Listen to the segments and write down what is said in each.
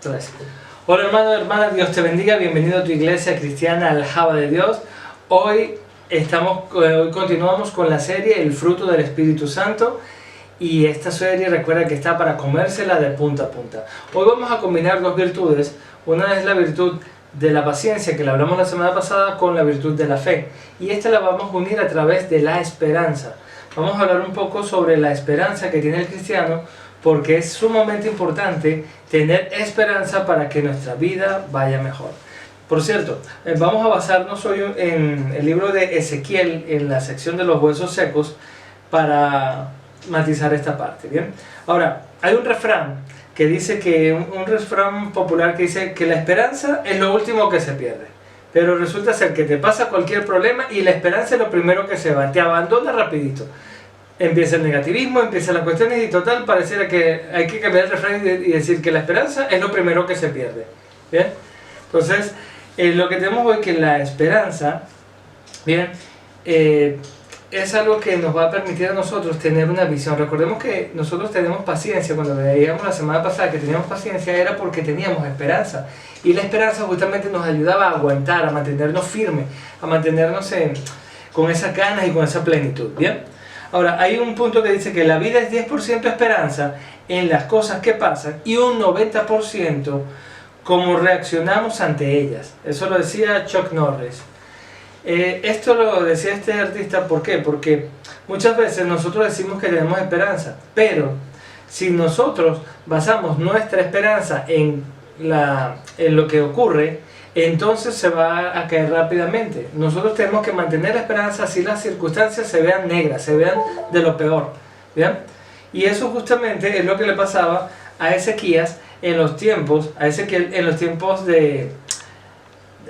Entonces, hola hermano, hermana, Dios te bendiga, bienvenido a tu iglesia cristiana Aljaba de Dios. Hoy continuamos con la serie El fruto del Espíritu Santo, y esta serie recuerda que está para comérsela de punta a punta. Hoy vamos a combinar dos virtudes. Una es la virtud de la paciencia, que la hablamos la semana pasada, con la virtud de la fe, y esta la vamos a unir a través de la esperanza. Vamos a hablar un poco sobre la esperanza que tiene el cristiano, porque es sumamente importante tener esperanza para que nuestra vida vaya mejor. Por cierto, vamos a basarnos hoy en el libro de Ezequiel, en la sección de los huesos secos, para matizar esta parte, ¿bien? Ahora, hay un refrán que dice que, un refrán popular que dice que la esperanza es lo último que se pierde. Pero resulta ser que te pasa cualquier problema y la esperanza es lo primero que se va, te abandona rapidito. Empieza el negativismo, empieza la cuestión y total pareciera que hay que cambiar el refrán y decir que la esperanza es lo primero que se pierde. ¿Bien? Entonces, lo que tenemos hoy que la esperanza, ¿bien? Es algo que nos va a permitir a nosotros tener una visión. Recordemos que nosotros tenemos paciencia. Cuando veíamos la semana pasada que teníamos paciencia era porque teníamos esperanza. Y la esperanza justamente nos ayudaba a aguantar, a mantenernos firmes, a mantenernos con esas ganas y con esa plenitud. ¿Bien? Ahora, hay un punto que dice que la vida es 10% esperanza en las cosas que pasan y un 90% cómo reaccionamos ante ellas. Eso lo decía Chuck Norris. Esto lo decía este artista, ¿por qué? Porque muchas veces nosotros decimos que tenemos esperanza, pero si nosotros basamos nuestra esperanza en lo que ocurre, entonces se va a caer rápidamente. Nosotros tenemos que mantener la esperanza así las circunstancias se vean negras, se vean de lo peor. ¿Bien? Y eso justamente es lo que le pasaba a Ezequías en los tiempos,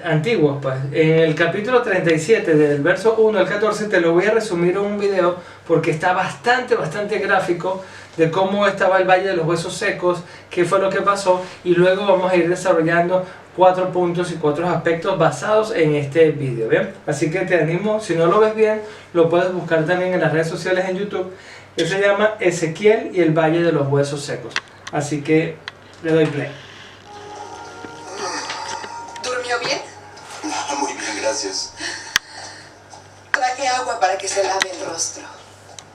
antiguos, pues. En el capítulo 37 del verso 1 al 14 te lo voy a resumir en un video porque está bastante gráfico de cómo estaba el Valle de los Huesos Secos, qué fue lo que pasó, y luego vamos a ir desarrollando 4 puntos y 4 aspectos basados en este video, ¿bien? Así que te animo, si no lo ves bien, lo puedes buscar también en las redes sociales en YouTube, que se llama Ezequiel y el Valle de los Huesos Secos. Así que le doy play. ¿Durmió bien? Muy bien, gracias. Traje agua para que se lave el rostro.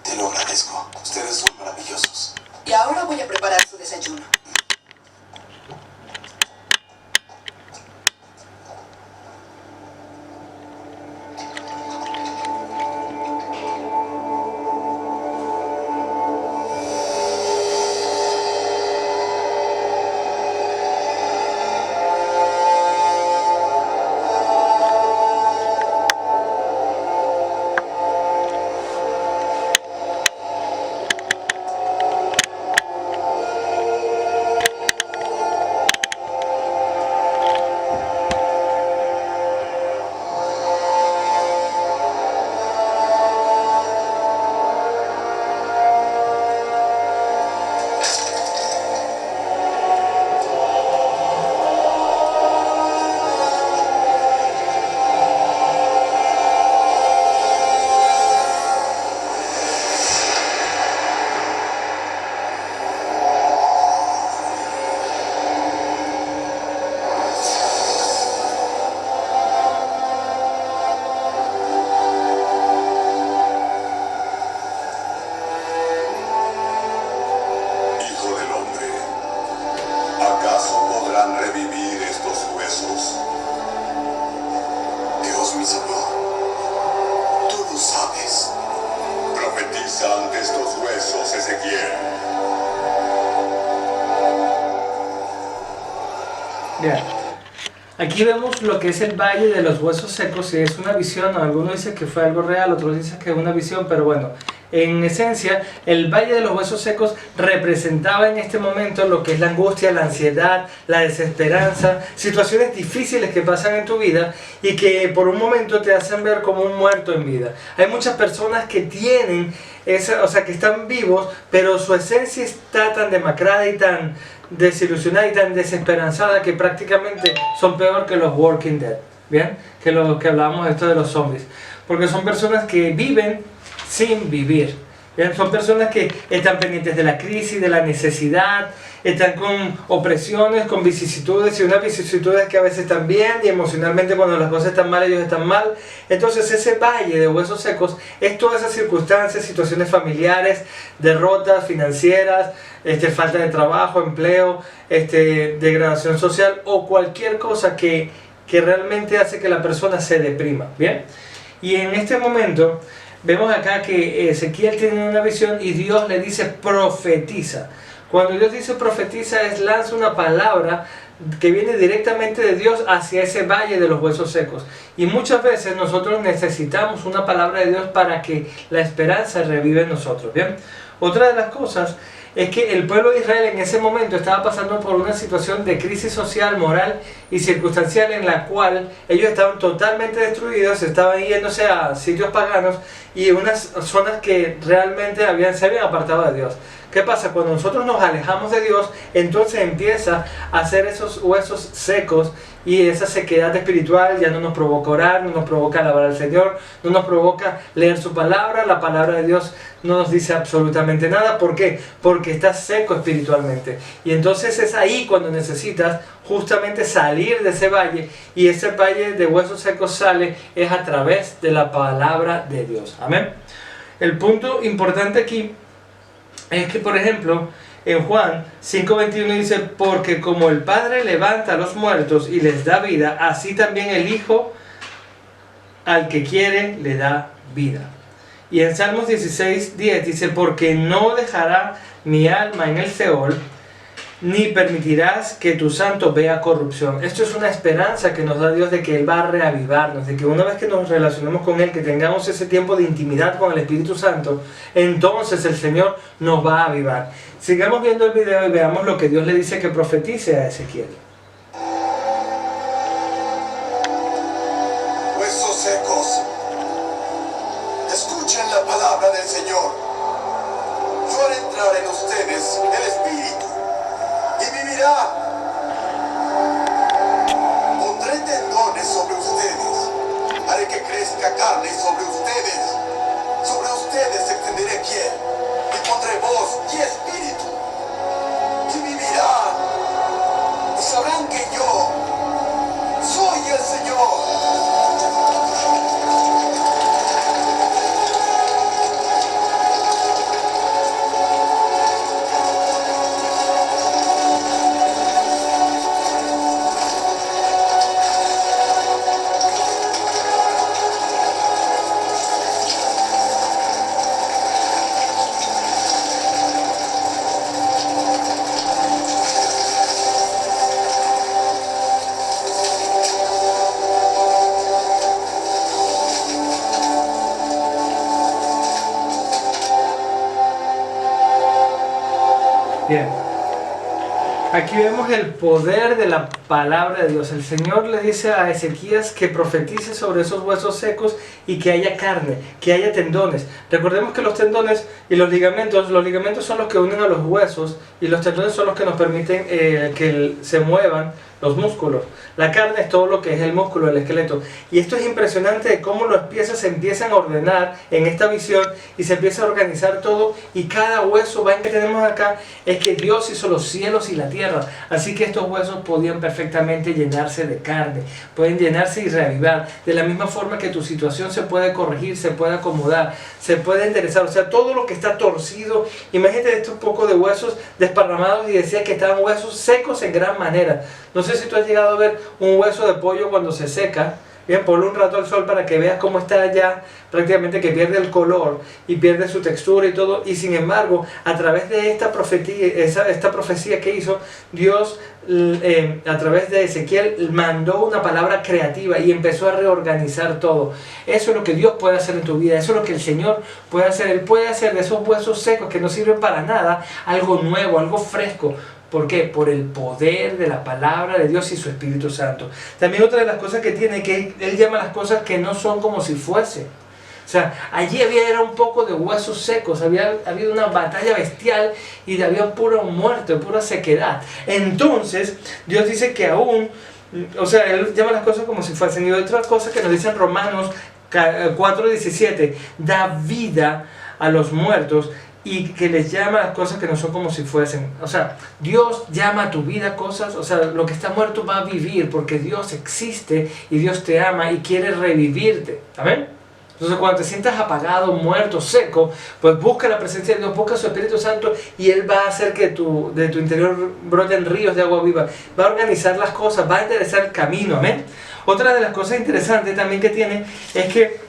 Te lo agradezco. Ustedes son maravillosos. Y ahora voy a preparar su desayuno. Ante estos huesos, Ezequiel. Bien, aquí vemos lo que es el Valle de los Huesos Secos, y es una visión. Algunos dicen que fue algo real, otros dicen que es una visión, pero bueno, en esencia el Valle de los Huesos Secos representaba en este momento lo que es la angustia, la ansiedad, la desesperanza, situaciones difíciles que pasan en tu vida y que por un momento te hacen ver como un muerto en vida. Hay muchas personas que tienen que están vivos, pero su esencia está tan demacrada y tan desilusionada y tan desesperanzada que prácticamente son peor que los Walking Dead, ¿bien? Que lo que hablábamos de esto de los zombies, porque son personas que viven sin vivir. Son personas que están pendientes de la crisis, de la necesidad, están con opresiones, con vicisitudes, y unas vicisitudes que a veces están bien, y emocionalmente cuando las cosas están mal, ellos están mal. Entonces ese valle de huesos secos es todas esas circunstancias, situaciones familiares, derrotas financieras, falta de trabajo, empleo, degradación social o cualquier cosa que realmente hace que la persona se deprima, ¿bien? Y en este momento vemos acá que Ezequiel tiene una visión y Dios le dice profetiza. Cuando Dios dice profetiza es lanza una palabra que viene directamente de Dios hacia ese valle de los huesos secos. Y muchas veces nosotros necesitamos una palabra de Dios para que la esperanza revive en nosotros, ¿bien? Otra de las cosas es que el pueblo de Israel en ese momento estaba pasando por una situación de crisis social, moral y circunstancial en la cual ellos estaban totalmente destruidos, estaban yéndose a sitios paganos y unas zonas que realmente se habían apartado de Dios. ¿Qué pasa? Cuando nosotros nos alejamos de Dios, entonces empieza a hacer esos huesos secos y esa sequedad espiritual ya no nos provoca orar, no nos provoca alabar al Señor, no nos provoca leer su palabra, la palabra de Dios no nos dice absolutamente nada. ¿Por qué? Porque estás seco espiritualmente. Y entonces es ahí cuando necesitas justamente salir de ese valle, y ese valle de huesos secos sale es a través de la palabra de Dios. Amén. El punto importante aquí es que, por ejemplo, en Juan 5:21 dice, porque como el Padre levanta a los muertos y les da vida, así también el Hijo al que quiere le da vida. Y en Salmos 16:10 dice, porque no dejará mi alma en el Seol, ni permitirás que tu santo vea corrupción. Esto es una esperanza que nos da Dios de que Él va a reavivarnos, de que una vez que nos relacionemos con Él, que tengamos ese tiempo de intimidad con el Espíritu Santo, entonces el Señor nos va a avivar. Sigamos viendo el video y veamos lo que Dios le dice que profetice a Ezequiel. Huesos secos, escuchen la palabra del Señor. Yo haré entrar en ustedes el Espíritu y vivirá. Pondré tendones sobre ustedes, haré que crezca carne sobre ustedes extenderé piel, y pondré voz y espíritu, y vivirán, y sabrán que yo soy el Señor. Bien, aquí vemos el poder de la palabra de Dios. El Señor le dice a Ezequías que profetice sobre esos huesos secos y que haya carne, que haya tendones. Recordemos que los tendones y los ligamentos son los que unen a los huesos, y los tendones son los que nos permiten que se muevan los músculos. La carne es todo lo que es el músculo, el esqueleto. Y esto es impresionante de cómo las piezas se empiezan a ordenar en esta visión y se empieza a organizar todo, y cada hueso que tenemos acá es que Dios hizo los cielos y la tierra. Así que estos huesos podían perfectamente llenarse de carne, pueden llenarse y reavivar. De la misma forma que tu situación se puede corregir, se puede acomodar, se puede enderezar. O sea, todo lo que está torcido, imagínate estos pocos de huesos desparramados, y decía que estaban huesos secos en gran manera. No sé si tú has llegado a ver un hueso de pollo cuando se seca. Bien, ponle un rato al sol para que veas cómo está ya, prácticamente que pierde el color y pierde su textura y todo. Y sin embargo, a través de esta profecía que hizo Dios, a través de Ezequiel, mandó una palabra creativa y empezó a reorganizar todo. Eso es lo que Dios puede hacer en tu vida, eso es lo que el Señor puede hacer. Él puede hacer de esos huesos secos que no sirven para nada algo nuevo, algo fresco. ¿Por qué? Por el poder de la palabra de Dios y su Espíritu Santo. También otra de las cosas que tiene, que Él llama las cosas que no son como si fuese. O sea, allí era un poco de huesos secos, había habido una batalla bestial y había pura muerte, pura sequedad. Entonces, Dios dice que aún, o sea, Él llama las cosas como si fuesen. Y otra cosa que nos dice en Romanos 4:17, da vida a los muertos y que les llama a las cosas que no son como si fuesen. O sea, Dios llama a tu vida cosas, o sea, lo que está muerto va a vivir porque Dios existe y Dios te ama y quiere revivirte. ¿Amén? Entonces cuando te sientas apagado, muerto, seco, pues busca la presencia de Dios, busca su Espíritu Santo y Él va a hacer que de tu interior broten ríos de agua viva. Va a organizar las cosas, va a enderezar el camino. Amén. Otra de las cosas interesantes también que tiene es que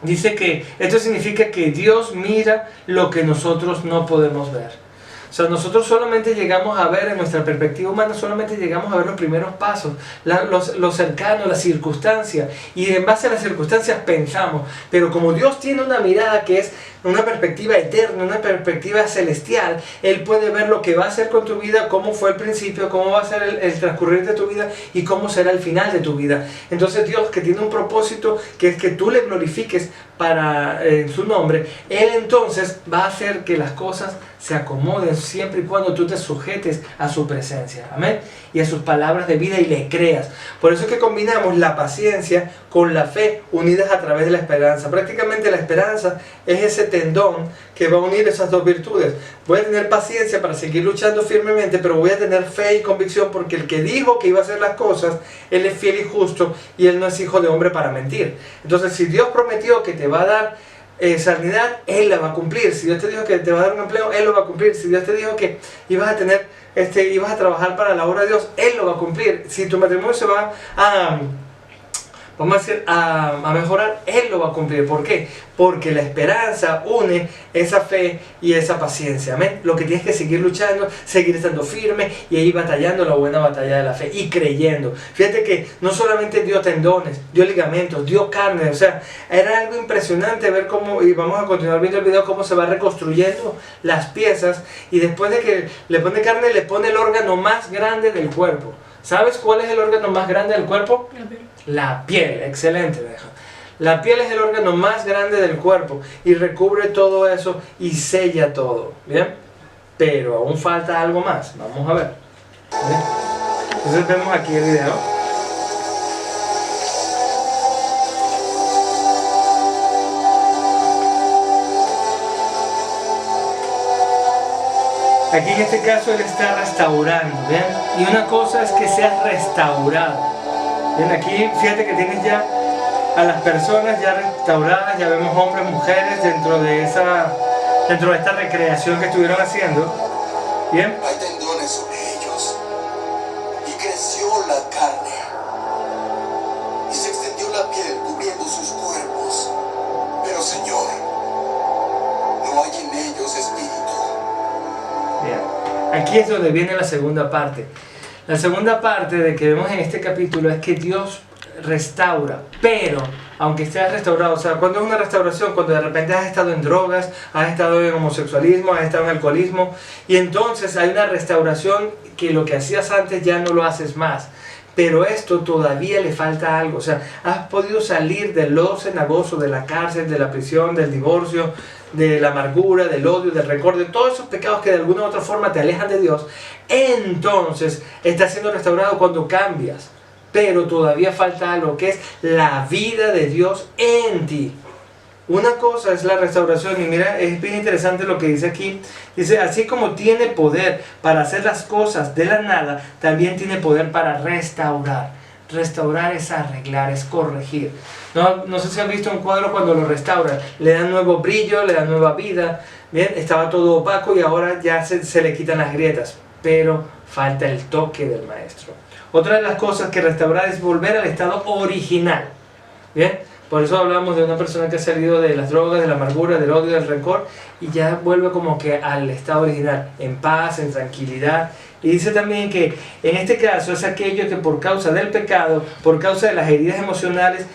dice que esto significa que Dios mira lo que nosotros no podemos ver. O sea, nosotros solamente llegamos a ver en nuestra perspectiva humana, solamente llegamos a ver los primeros pasos, lo cercano, las circunstancias, y en base a las circunstancias pensamos. Pero como Dios tiene una mirada que es una perspectiva eterna, una perspectiva celestial, Él puede ver lo que va a hacer con tu vida, cómo fue el principio, cómo va a ser el transcurrir de tu vida y cómo será el final de tu vida. Entonces Dios, que tiene un propósito, que es que tú le glorifiques en su nombre, Él entonces va a hacer que las cosas se acomoden siempre y cuando tú te sujetes a su presencia, amén, y a sus palabras de vida y le creas. Por eso es que combinamos la paciencia con la fe unidas a través de la esperanza. Prácticamente la esperanza es ese tendón que va a unir esas dos virtudes. Voy a tener paciencia para seguir luchando firmemente, pero voy a tener fe y convicción porque el que dijo que iba a hacer las cosas, Él es fiel y justo y Él no es hijo de hombre para mentir. Entonces, si Dios prometió que te va a dar sanidad, Él la va a cumplir. Si Dios te dijo que te va a dar un empleo, Él lo va a cumplir. Si Dios te dijo que ibas a trabajar para la obra de Dios, Él lo va a cumplir. Si tu matrimonio se va a mejorar, Él lo va a cumplir. ¿Por qué? Porque la esperanza une esa fe y esa paciencia. Amén. Lo que tienes que seguir luchando, seguir estando firme y ahí batallando la buena batalla de la fe y creyendo. Fíjate que no solamente dio tendones, dio ligamentos, dio carne. O sea, era algo impresionante ver cómo, y vamos a continuar viendo el video, cómo se va reconstruyendo las piezas y después de que le pone carne, le pone el órgano más grande del cuerpo. ¿Sabes cuál es el órgano más grande del cuerpo? La piel. La piel, excelente. La piel es el órgano más grande del cuerpo y recubre todo eso y sella todo, ¿bien? Pero aún falta algo más, vamos a ver. ¿Bien? Entonces vemos aquí el video. Aquí en este caso Él está restaurando, ¿bien? Y una cosa es que seas restaurado. Bien, aquí fíjate que tienes ya a las personas ya restauradas, ya vemos hombres, mujeres dentro de esta recreación que estuvieron haciendo. Bien. Hay tendones sobre ellos y creció la carne y se extendió la piel cubriendo sus cuerpos. Pero Señor, no hay en ellos espíritu. Bien. Aquí es donde viene la segunda parte. La segunda parte de que vemos en este capítulo es que Dios restaura, pero aunque estés restaurado, o sea, cuando es una restauración, cuando de repente has estado en drogas, has estado en homosexualismo, has estado en alcoholismo, y entonces hay una restauración que lo que hacías antes ya no lo haces más, pero esto todavía le falta algo. O sea, has podido salir del lodo cenagoso, de la cárcel, de la prisión, del divorcio, de la amargura, del odio, del rencor, de todos esos pecados que de alguna u otra forma te alejan de Dios. Entonces estás siendo restaurado cuando cambias, pero todavía falta algo, que es la vida de Dios en ti. Una cosa es la restauración, y mira, es bien interesante lo que dice aquí. Dice, así como tiene poder para hacer las cosas de la nada, también tiene poder para restaurar. Restaurar es arreglar, es corregir. No sé si han visto un cuadro cuando lo restauran, le dan nuevo brillo, le dan nueva vida. Bien, estaba todo opaco y ahora ya se le quitan las grietas, pero falta el toque del maestro. Otra de las cosas que restaurar es volver al estado original. Bien, por eso hablamos de una persona que ha salido de las drogas, de la amargura, del odio, del rencor, y ya vuelve como que al estado original, en paz, en tranquilidad. Y dice también que en este caso es aquello que por causa del pecado, por causa de las heridas emocionales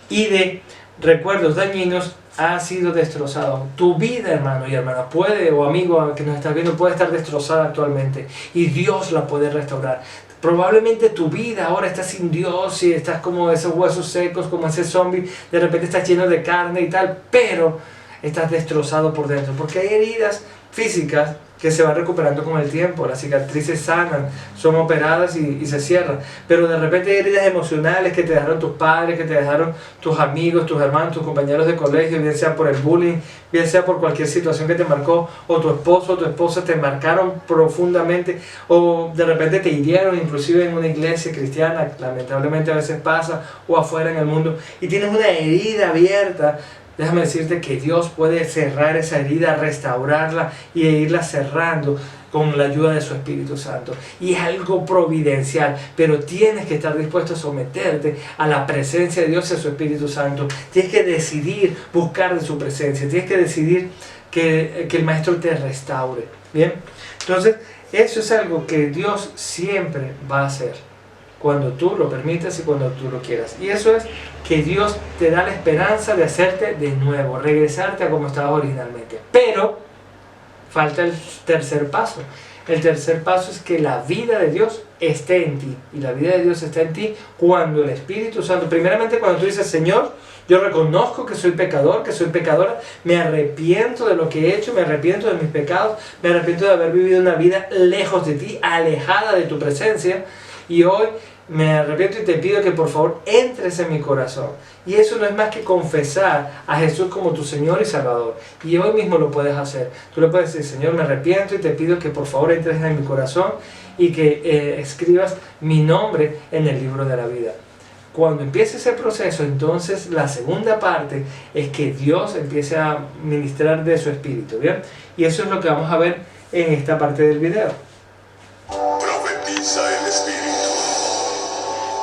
y de recuerdos dañinos, ha sido destrozado. Tu vida, hermano y hermana, puede, o amigo que nos estás viendo, puede estar destrozada actualmente y Dios la puede restaurar. Probablemente tu vida ahora está sin Dios y estás como esos huesos secos, como ese zombie, de repente estás lleno de carne y tal, pero estás destrozado por dentro, porque hay heridas físicas que se van recuperando con el tiempo, las cicatrices sanan, son operadas y se cierran, pero de repente hay heridas emocionales que te dejaron tus padres, que te dejaron tus amigos, tus hermanos, tus compañeros de colegio, bien sea por el bullying, bien sea por cualquier situación que te marcó, o tu esposo o tu esposa te marcaron profundamente, o de repente te hirieron, inclusive en una iglesia cristiana, lamentablemente a veces pasa, o afuera en el mundo, y tienes una herida abierta. Déjame decirte que Dios puede cerrar esa herida, restaurarla y irla cerrando con la ayuda de su Espíritu Santo. Y es algo providencial, pero tienes que estar dispuesto a someterte a la presencia de Dios y a su Espíritu Santo. Tienes que decidir buscar de su presencia, tienes que decidir que el Maestro te restaure. ¿Bien? Entonces, eso es algo que Dios siempre va a hacer, cuando tú lo permitas y cuando tú lo quieras. Y eso es que Dios te da la esperanza de hacerte de nuevo, regresarte a como estabas originalmente. Pero falta el tercer paso. El tercer paso es que la vida de Dios esté en ti. Y la vida de Dios está en ti cuando el Espíritu Santo, primeramente cuando tú dices, Señor, yo reconozco que soy pecador, que soy pecadora, me arrepiento de lo que he hecho, me arrepiento de mis pecados, me arrepiento de haber vivido una vida lejos de ti, alejada de tu presencia. Y hoy me arrepiento y te pido que por favor entres en mi corazón. Y eso no es más que confesar a Jesús como tu Señor y Salvador. Y hoy mismo lo puedes hacer. Tú le puedes decir, Señor, me arrepiento y te pido que por favor entres en mi corazón y que escribas mi nombre en el libro de la vida. Cuando empiece ese proceso, entonces la segunda parte es que Dios empiece a ministrar de su Espíritu. ¿Bien? Y eso es lo que vamos a ver en esta parte del video. Profetiza el Espíritu.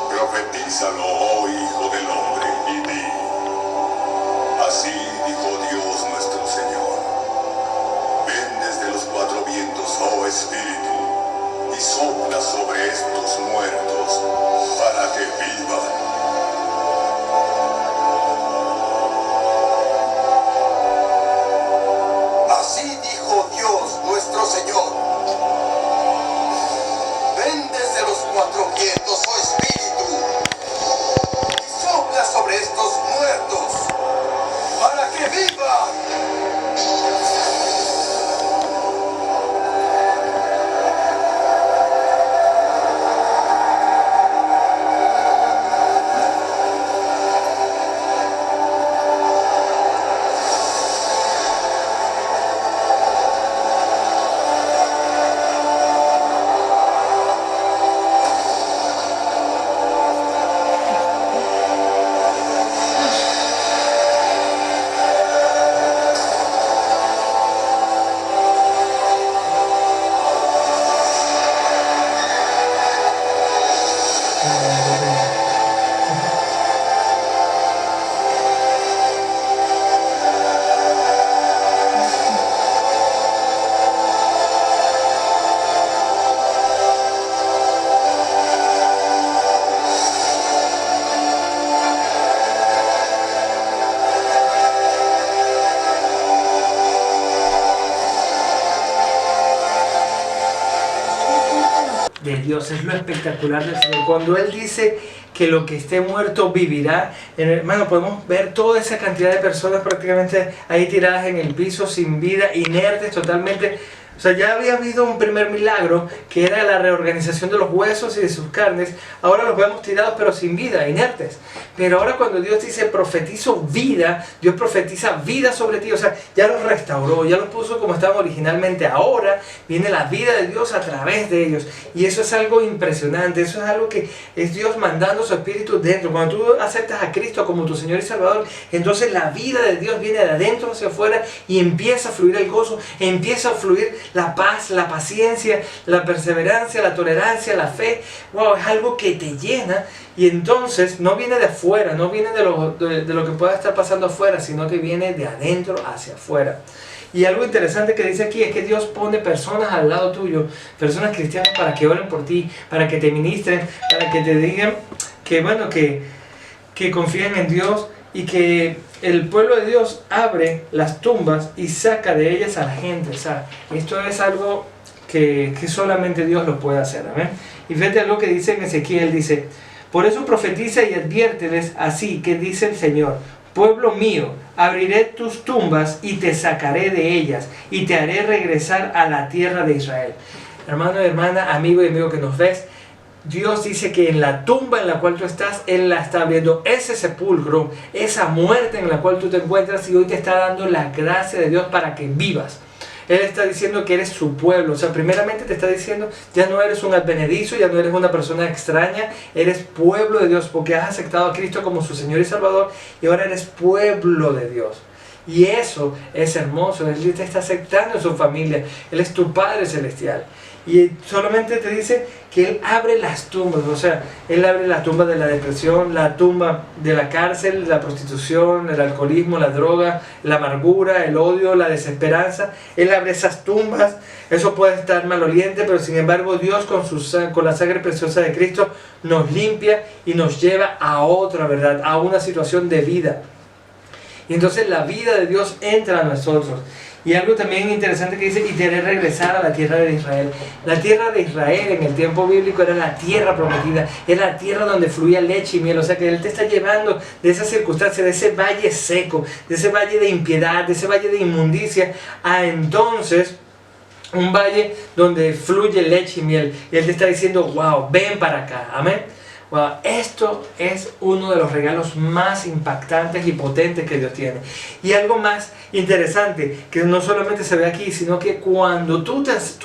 Profetízalo, oh Hijo del Hombre, y di: así dijo Dios nuestro Señor. Ven desde los cuatro vientos, oh Espíritu, y sopla sobre estos muertos para que vivan. Así dijo Dios nuestro Señor. Ven desde los cuatro vientos, oh Espíritu, y sopla sobre estos muertos para que vivan. De Dios, es lo espectacular del Señor. Cuando Él dice que lo que esté muerto vivirá, hermano, podemos ver toda esa cantidad de personas prácticamente ahí tiradas en el piso, sin vida, inertes totalmente. O sea, ya había habido un primer milagro, que era la reorganización de los huesos y de sus carnes. Ahora los vemos tirados pero sin vida, inertes. Pero ahora cuando Dios dice profetizo vida, Dios profetiza vida sobre ti. O sea, ya los restauró, ya los puso como estaban originalmente. Ahora viene la vida de Dios a través de ellos. Y eso es algo impresionante. Eso es algo que es Dios mandando su Espíritu dentro. Cuando tú aceptas a Cristo como tu Señor y Salvador, entonces la vida de Dios viene de adentro hacia afuera y empieza a fluir el gozo, empieza a fluir la paz, la paciencia, la perseverancia, la tolerancia, la fe. Wow, es algo que te llena. Y entonces no viene de afuera, no viene de lo que pueda estar pasando afuera, sino que viene de adentro hacia afuera. Y algo interesante que dice aquí es que Dios pone personas al lado tuyo, personas cristianas, para que oren por ti, para que te ministren, para que te digan que bueno, que confíen en Dios, y que el pueblo de Dios abre las tumbas y saca de ellas a la gente. O sea, esto es algo que solamente Dios lo puede hacer. ¿Amén? Y fíjate lo que dice en Ezequiel, dice: por eso profetiza y adviérteles así que dice el Señor, pueblo mío, abriré tus tumbas y te sacaré de ellas y te haré regresar a la tierra de Israel. Hermano y hermana, amigo y amigo que nos ves, Dios dice que en la tumba en la cual tú estás, Él la está abriendo, ese sepulcro, esa muerte en la cual tú te encuentras, y hoy te está dando la gracia de Dios para que vivas. Él está diciendo que eres su pueblo. O sea, primeramente te está diciendo, ya no eres un advenedizo, ya no eres una persona extraña, eres pueblo de Dios porque has aceptado a Cristo como su Señor y Salvador, y ahora eres pueblo de Dios. Y eso es hermoso. Él te está aceptando en su familia. Él es tu Padre Celestial. Y solamente te dice que Él abre las tumbas. O sea, Él abre la tumba de la depresión, la tumba de la cárcel, la prostitución, el alcoholismo, la droga, la amargura, el odio, la desesperanza. Él abre esas tumbas. Eso puede estar maloliente, pero sin embargo Dios con la sangre preciosa de Cristo nos limpia y nos lleva a otra verdad, a una situación de vida. Y entonces la vida de Dios entra a nosotros. Y algo también interesante que dice, y te haré regresar a la tierra de Israel. La tierra de Israel en el tiempo bíblico era la tierra prometida, era la tierra donde fluía leche y miel. O sea que Él te está llevando de esa circunstancia, de ese valle seco, de ese valle de impiedad, de ese valle de inmundicia, a entonces un valle donde fluye leche y miel. Y Él te está diciendo, wow, ven para acá, amén. Wow, esto es uno de los regalos más impactantes y potentes que Dios tiene. Y algo más interesante, que no solamente se ve aquí, sino que cuando tú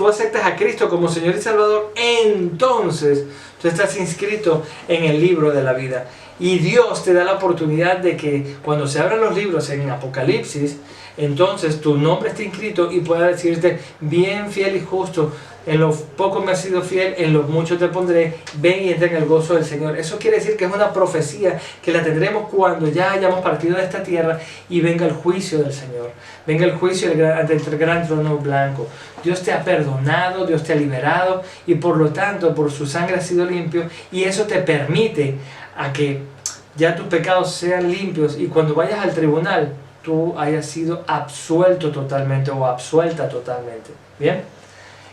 aceptas a Cristo como Señor y Salvador, entonces tú estás inscrito en el libro de la vida. Y Dios te da la oportunidad de que cuando se abran los libros en Apocalipsis, entonces tu nombre esté inscrito y pueda decirte, bien, fiel y justo, en lo poco me has sido fiel, en lo mucho te pondré, ven y entra en el gozo del Señor. Eso quiere decir que es una profecía que la tendremos cuando ya hayamos partido de esta tierra y venga el juicio del Señor. Venga el juicio ante el gran trono blanco. Dios te ha perdonado, Dios te ha liberado y por lo tanto por su sangre has sido limpio, y eso te permite a que ya tus pecados sean limpios y cuando vayas al tribunal tú hayas sido absuelto totalmente o absuelta totalmente. ¿Bien?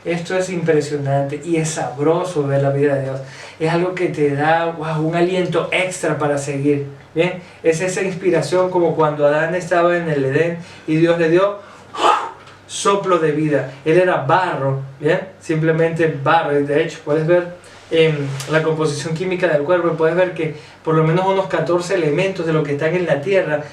Esto es impresionante y es sabroso ver la vida de Dios. Es algo que te da un aliento extra para seguir. ¿Bien? Es esa inspiración como cuando Adán estaba en el Edén y Dios le dio soplo de vida. Él era barro, ¿bien? Simplemente barro. Y de hecho puedes ver en la composición química del cuerpo, puedes ver que por lo menos unos 14 elementos de lo que están en la tierra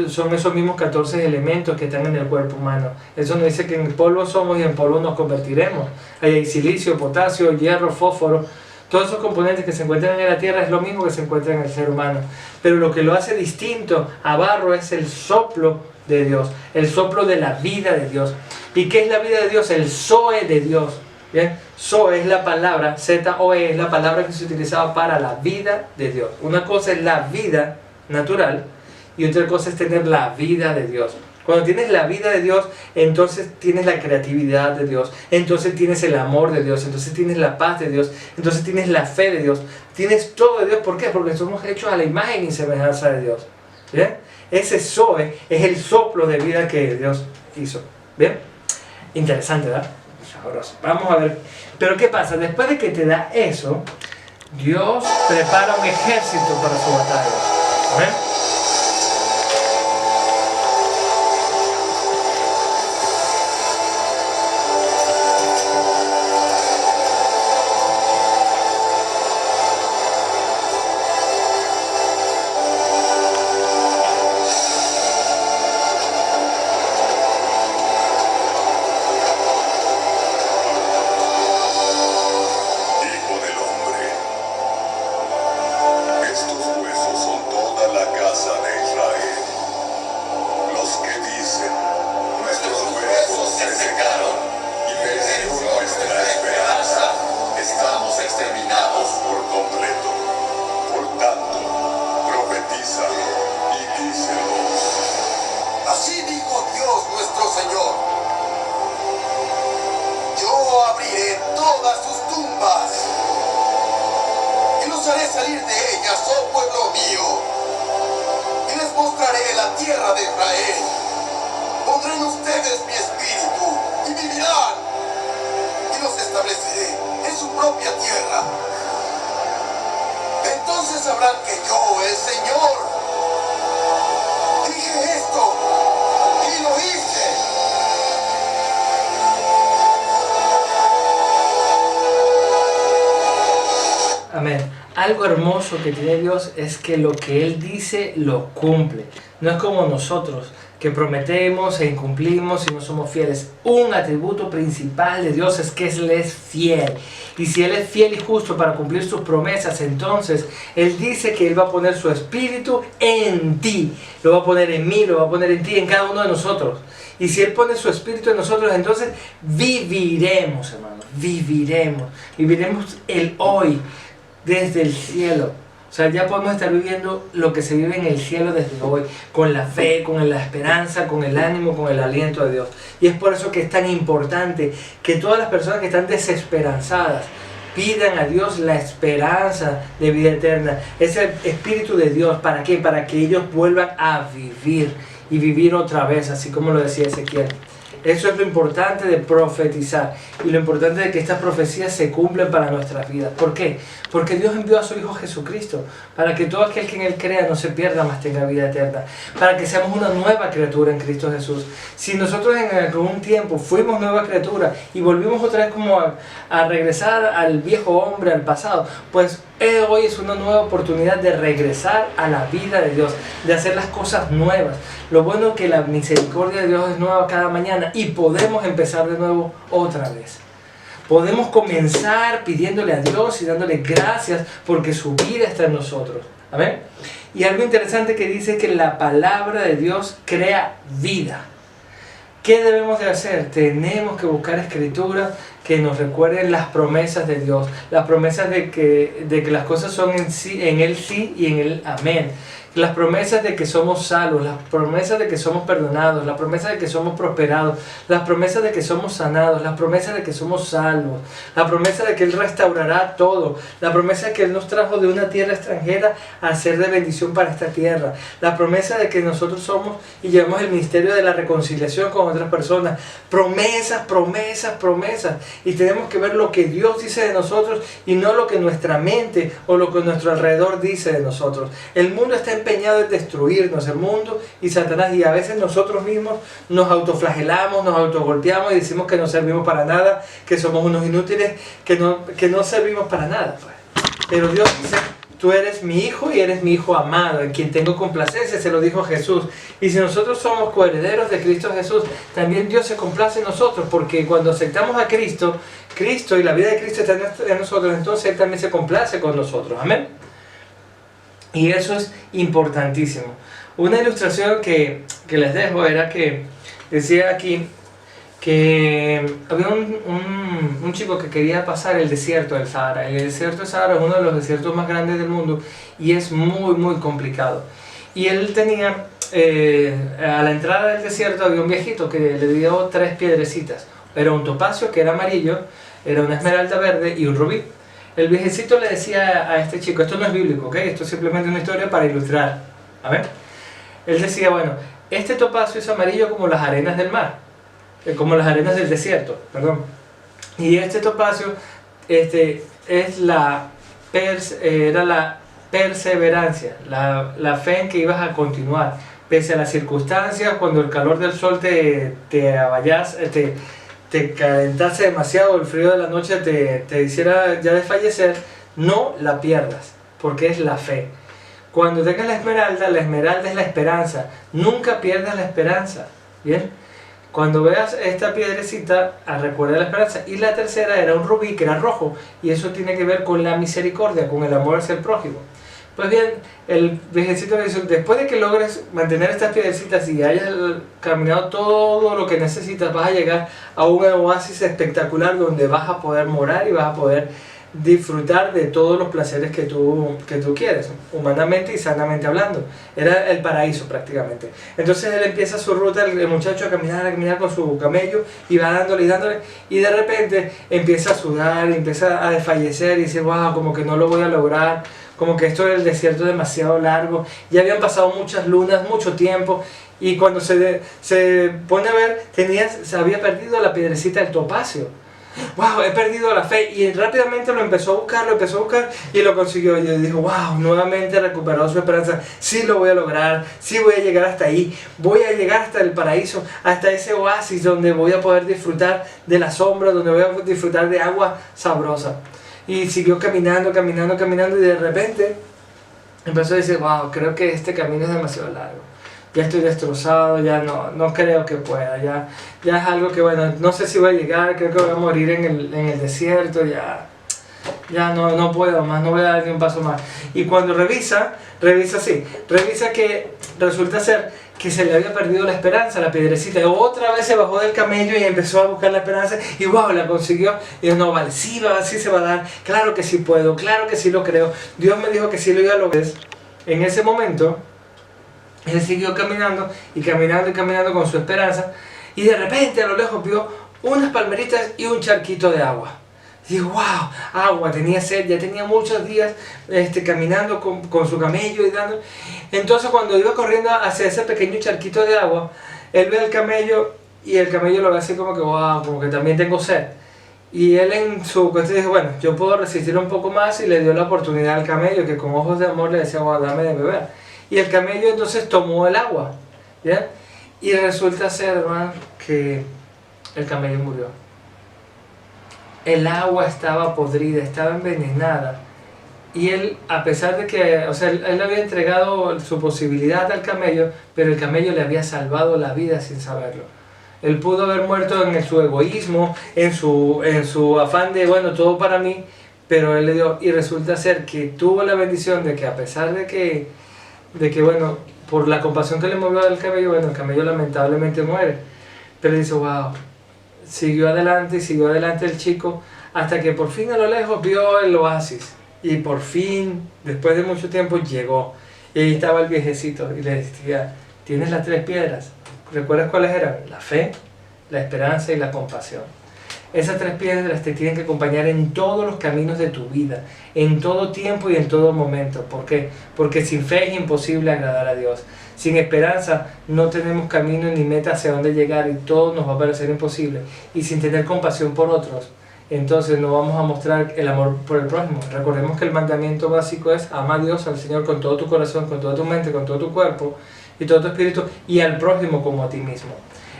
son esos mismos 14 elementos que están en el cuerpo humano. Eso nos dice que en polvo somos y en polvo nos convertiremos. Ahí hay silicio, potasio, hierro, fósforo. Todos esos componentes que se encuentran en la tierra es lo mismo que se encuentra en el ser humano. Pero lo que lo hace distinto a barro es el soplo de Dios, el soplo de la vida de Dios. ¿Y qué es la vida de Dios? El Zoe de Dios. Bien, Zoe es la palabra, Z-O-E es la palabra que se utilizaba para la vida de Dios. Una cosa es la vida natural y otra cosa es tener la vida de Dios. Cuando tienes la vida de Dios, entonces tienes la creatividad de Dios, entonces tienes el amor de Dios, entonces tienes la paz de Dios, entonces tienes la fe de Dios, tienes todo de Dios. ¿Por qué? Porque somos hechos a la imagen y semejanza de Dios. ¿Bien? Ese Zoe es el soplo de vida que Dios hizo. ¿Bien? Interesante, ¿verdad? Sabroso. Vamos a ver. Pero ¿qué pasa? Después de que te da eso, Dios prepara un ejército para su batalla. ¿Ven? Algo hermoso que tiene Dios es que lo que Él dice lo cumple. No es como nosotros, que prometemos e incumplimos y no somos fieles. Un atributo principal de Dios es que Él es fiel. Y si Él es fiel y justo para cumplir sus promesas, entonces Él dice que Él va a poner su espíritu en ti. Lo va a poner en mí, lo va a poner en ti, en cada uno de nosotros. Y si Él pone su espíritu en nosotros, entonces viviremos, hermanos. Viviremos. Viviremos el hoy desde el cielo. O sea, ya podemos estar viviendo lo que se vive en el cielo desde hoy, con la fe, con la esperanza, con el ánimo, con el aliento de Dios. Y es por eso que es tan importante que todas las personas que están desesperanzadas pidan a Dios la esperanza de vida eterna, ese Espíritu de Dios. ¿Para qué? Para que ellos vuelvan a vivir y vivir otra vez, así como lo decía Ezequiel. Eso es lo importante de profetizar y lo importante de que estas profecías se cumplen para nuestras vidas. ¿Por qué? Porque Dios envió a su Hijo Jesucristo para que todo aquel que en Él crea no se pierda, mas tenga vida eterna. Para que seamos una nueva criatura en Cristo Jesús. Si nosotros en algún tiempo fuimos nueva criatura y volvimos otra vez como a regresar al viejo hombre, al pasado, pues hoy es una nueva oportunidad de regresar a la vida de Dios, de hacer las cosas nuevas. Lo bueno es que la misericordia de Dios es nueva cada mañana y podemos empezar de nuevo otra vez. Podemos comenzar pidiéndole a Dios y dándole gracias porque su vida está en nosotros. ¿Amén? Y algo interesante que dice que la palabra de Dios crea vida. ¿Qué debemos de hacer? Tenemos que buscar escrituras que nos recuerden las promesas de Dios, las promesas de que las cosas son en Él sí y en Él amén. Las promesas de que somos salvos, las promesas de que somos perdonados, las promesas de que somos prosperados, las promesas de que somos sanados, las promesas de que somos salvos, la promesa de que Él restaurará todo, la promesa de que Él nos trajo de una tierra extranjera a ser de bendición para esta tierra, la promesa de que nosotros somos y llevamos el ministerio de la reconciliación con otras personas. Promesas, promesas, promesas. Y tenemos que ver lo que Dios dice de nosotros y no lo que nuestra mente o lo que nuestro alrededor dice de nosotros. El mundo está empeñado en destruirnos, el mundo y Satanás, y a veces nosotros mismos nos autoflagelamos, nos autogolpeamos y decimos que no servimos para nada, que somos unos inútiles, que no servimos para nada. Pero Dios dice: tú eres mi hijo y eres mi hijo amado, en quien tengo complacencia, se lo dijo Jesús. Y si nosotros somos coherederos de Cristo Jesús, también Dios se complace en nosotros, porque cuando aceptamos a Cristo y la vida de Cristo está en nosotros, entonces Él también se complace con nosotros. Amén. Y eso es importantísimo. Una ilustración que les dejo era que decía aquí que había un chico que quería pasar el desierto del Sahara. El desierto del Sahara es uno de los desiertos más grandes del mundo y es muy muy complicado. Y él tenía, a la entrada del desierto había un viejito que le dio 3 piedrecitas. Era un topacio que era amarillo, era una esmeralda verde y un rubí. El viejecito le decía a este chico, esto no es bíblico, ¿ok? Esto es simplemente una historia para ilustrar. A ver. Él decía, bueno, este topacio es amarillo como las arenas del mar, como las arenas del desierto, perdón. Y este topacio es era la perseverancia, la fe en que ibas a continuar, pese a las circunstancias, cuando el calor del sol te calentase demasiado, el frío de la noche te hiciera ya desfallecer, no la pierdas, porque es la fe. Cuando tengas la esmeralda es la esperanza, nunca pierdas la esperanza, ¿bien? Cuando veas esta piedrecita, recuerda la esperanza. Y la tercera era un rubí que era rojo, y eso tiene que ver con la misericordia, con el amor hacia el prójimo. Pues bien, el viejecito le dice, después de que logres mantener estas piedrecitas y hayas caminado todo lo que necesitas, vas a llegar a un oasis espectacular donde vas a poder morar y vas a poder disfrutar de todos los placeres que tú quieres, humanamente y sanamente hablando. Era el paraíso prácticamente. Entonces él empieza su ruta, el muchacho a caminar con su camello y va dándole y dándole, y de repente empieza a sudar, empieza a desfallecer y dice, wow, como que no lo voy a lograr, como que esto del desierto es demasiado largo. Ya habían pasado muchas lunas, mucho tiempo, y cuando se pone a ver, se había perdido la piedrecita del topacio. Wow, he perdido la fe, y rápidamente lo empezó a buscar y lo consiguió. Y dijo, wow, nuevamente recuperó su esperanza. Sí lo voy a lograr, sí voy a llegar hasta ahí, voy a llegar hasta el paraíso, hasta ese oasis donde voy a poder disfrutar de la sombra, donde voy a disfrutar de agua sabrosa. Y siguió caminando, caminando, caminando y de repente empezó a decir, wow, creo que este camino es demasiado largo. Ya estoy destrozado, ya no creo que pueda, ya es algo que bueno, no sé si voy a llegar, creo que voy a morir en el desierto, ya no puedo más, no voy a dar ni un paso más. Y cuando revisa que resulta ser que se le había perdido la esperanza, la piedrecita, y otra vez se bajó del camello y empezó a buscar la esperanza, y wow, la consiguió, y dijo, no, vale, sí se va a dar, claro que sí puedo, claro que sí lo creo, Dios me dijo que sí lo iba a lograr. En ese momento, él siguió caminando, y caminando, y caminando con su esperanza, y de repente a lo lejos vio unas palmeritas y un charquito de agua. Y dijo, wow, agua, tenía sed, ya tenía muchos días caminando con su camello y dando. Entonces cuando iba corriendo hacia ese pequeño charquito de agua, él ve al camello y el camello lo ve así como que, wow, como que también tengo sed. Y él en su cuestión dijo, bueno, yo puedo resistir un poco más, y le dio la oportunidad al camello, que con ojos de amor le decía, wow, dame de beber. Y el camello entonces tomó el agua, ¿ya? Y resulta ser, hermano, que el camello murió. El agua estaba podrida, estaba envenenada. Y él, a pesar de que, o sea, él había entregado su posibilidad al camello, pero el camello le había salvado la vida sin saberlo. Él pudo haber muerto en su egoísmo, en su afán de, bueno, todo para mí, pero él le dio, y resulta ser que tuvo la bendición de que a pesar de que bueno, por la compasión que le movió al camello, bueno, el camello lamentablemente muere. Pero dice, wow, siguió adelante el chico, hasta que por fin a lo lejos vio el oasis. Y por fin, después de mucho tiempo, llegó. Y ahí estaba el viejecito y le decía, tienes las 3 piedras. ¿Recuerdas cuáles eran? La fe, la esperanza y la compasión. Esas 3 piedras te tienen que acompañar en todos los caminos de tu vida, en todo tiempo y en todo momento. ¿Por qué? Porque sin fe es imposible agradar a Dios. Sin esperanza no tenemos camino ni meta hacia dónde llegar, y todo nos va a parecer imposible. Y sin tener compasión por otros, entonces no vamos a mostrar el amor por el prójimo. Recordemos que el mandamiento básico es ama a Dios, al Señor, con todo tu corazón, con toda tu mente, con todo tu cuerpo y todo tu espíritu, y al prójimo como a ti mismo.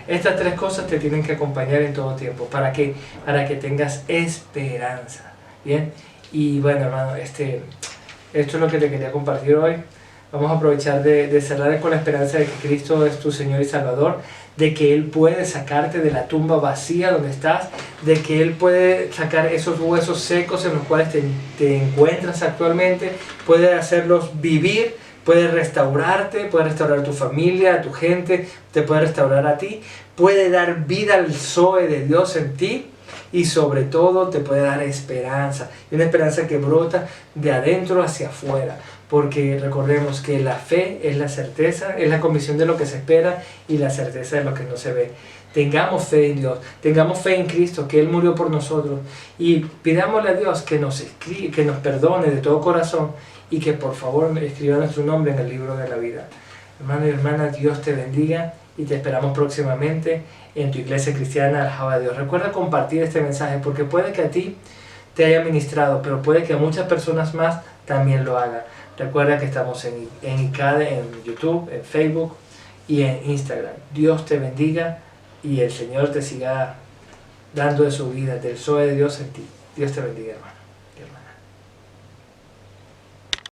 Estas 3 cosas te tienen que acompañar en todo tiempo. ¿Para qué? Para que tengas esperanza. ¿Bien? Y bueno, hermano, esto es lo que te quería compartir hoy. Vamos a aprovechar de cerrar con la esperanza de que Cristo es tu Señor y Salvador, de que Él puede sacarte de la tumba vacía donde estás, de que Él puede sacar esos huesos secos en los cuales te encuentras actualmente, puede hacerlos vivir, puede restaurarte, puede restaurar a tu familia, a tu gente, te puede restaurar a ti, puede dar vida al Zoe de Dios en ti, y sobre todo te puede dar esperanza, y una esperanza que brota de adentro hacia afuera, porque recordemos que la fe es la certeza, es la convicción de lo que se espera y la certeza de lo que no se ve. Tengamos fe en Dios, tengamos fe en Cristo, que Él murió por nosotros, y pidámosle a Dios que nos perdone de todo corazón, y que por favor escriba nuestro nombre en el libro de la vida. Hermano y hermana, Dios te bendiga, y te esperamos próximamente en tu iglesia cristiana Aljaba de Dios. Recuerda compartir este mensaje, porque puede que a ti te haya ministrado, pero puede que a muchas personas más también lo haga. Recuerda que estamos en ICADE, en YouTube, en Facebook y en Instagram. Dios te bendiga y el Señor te siga dando de su vida, del Zoe de Dios en ti. Dios te bendiga, hermano.